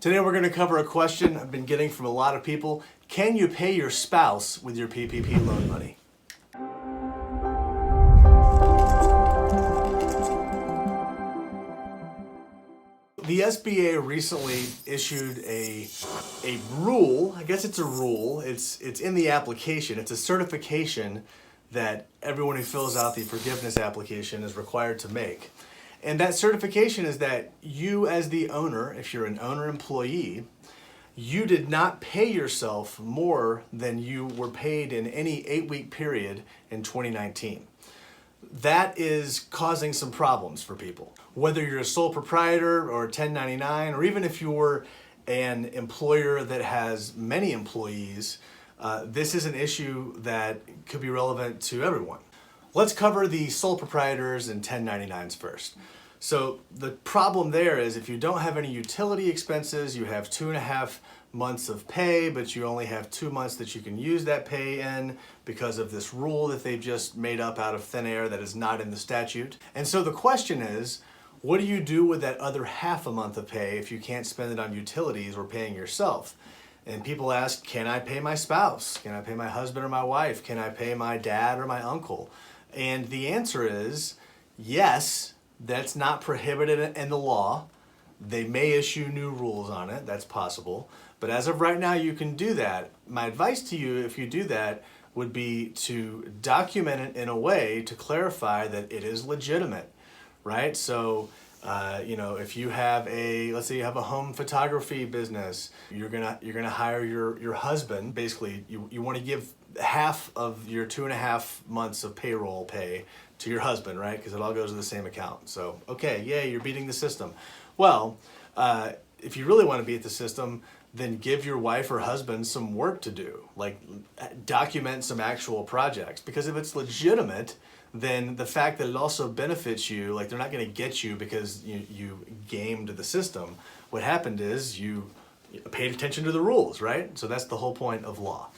Today we're going to cover a question I've been getting from a lot of people. Can you pay your spouse with your PPP loan money? The SBA recently issued a rule. I guess it's a rule. It's in the application. It's a certification that everyone who fills out the forgiveness application is required to make. And that certification is that you as the owner, if you're an owner-employee, you did not pay yourself more than you were paid in any 8-week period in 2019. That is causing some problems for people. Whether you're a sole proprietor or 1099, or even if you're an employer that has many employees, this is an issue that could be relevant to everyone. Let's cover the sole proprietors and 1099s first. So the problem there is if you don't have any utility expenses, you have 2.5 months of pay, but you only have 2 months that you can use that pay in because of this rule that they've just made up out of thin air that is not in the statute. And so the question is, what do you do with that other half a month of pay if you can't spend it on utilities or paying yourself? And people ask, can I pay my spouse? Can I pay my husband or my wife? Can I pay my dad or my uncle? And the answer is yes, that's not prohibited in the law. They may issue new rules on it, that's possible. But as of right now, you can do that. My advice to you, if you do that, would be to document it in a way to clarify that it is legitimate, right? So, if you have let's say you have a home photography business, you're gonna hire your husband. Basically, you want to give half of your 2.5 months of payroll pay to your husband, right? Because it all goes to the same account. So, okay, yay, you're beating the system. Well, if you really want to beat the system, then give your wife or husband some work to do, like document some actual projects. Because if it's legitimate, then the fact that it also benefits you, like they're not going to get you because you gamed the system. What happened is you paid attention to the rules, right? So that's the whole point of law.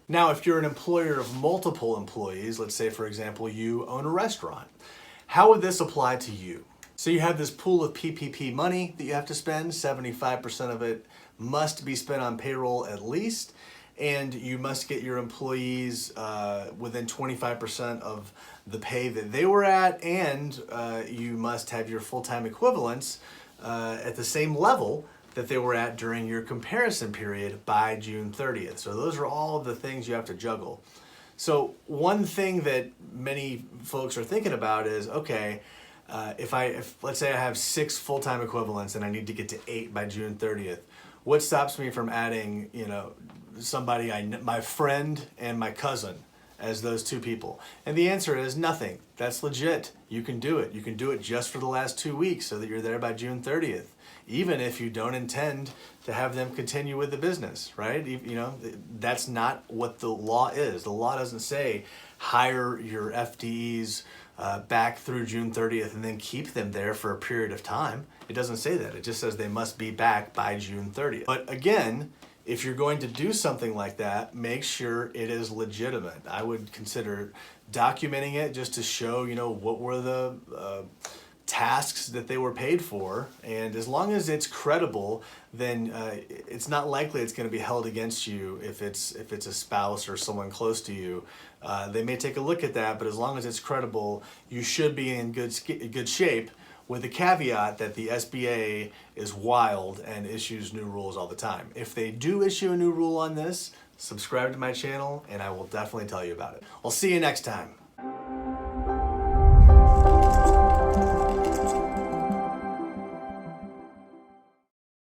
Now, if you're an employer of multiple employees, let's say, for example, you own a restaurant, how would this apply to you? So you have this pool of PPP money that you have to spend. 75% of it must be spent on payroll at least, and you must get your employees within 25% of the pay that they were at, and you must have your full-time equivalents at the same level that they were at during your comparison period by June 30th. So those are all of the things you have to juggle. So one thing that many folks are thinking about is, okay, if let's say I have 6 full-time equivalents and I need to get to 8 by June 30th, what stops me from adding, somebody my friend and my cousin as those 2 people? And the answer is nothing. That's legit. You can do it. You can do it just for the last 2 weeks so that you're there by June 30th, even if you don't intend to have them continue with the business, right? That's not what the law is. The law doesn't say hire your FTEs back through June 30th and then keep them there for a period of time. It doesn't say that. It just says they must be back by June 30th. But again, if you're going to do something like that, make sure it is legitimate. I would consider documenting it just to show, what were the tasks that they were paid for. And as long as it's credible, then it's not likely it's going to be held against you if it's a spouse or someone close to you. They may take a look at that, but as long as it's credible, you should be in good shape, with the caveat that the SBA is wild and issues new rules all the time. If they do issue a new rule on this, subscribe to my channel and I will definitely tell you about it. I'll see you next time.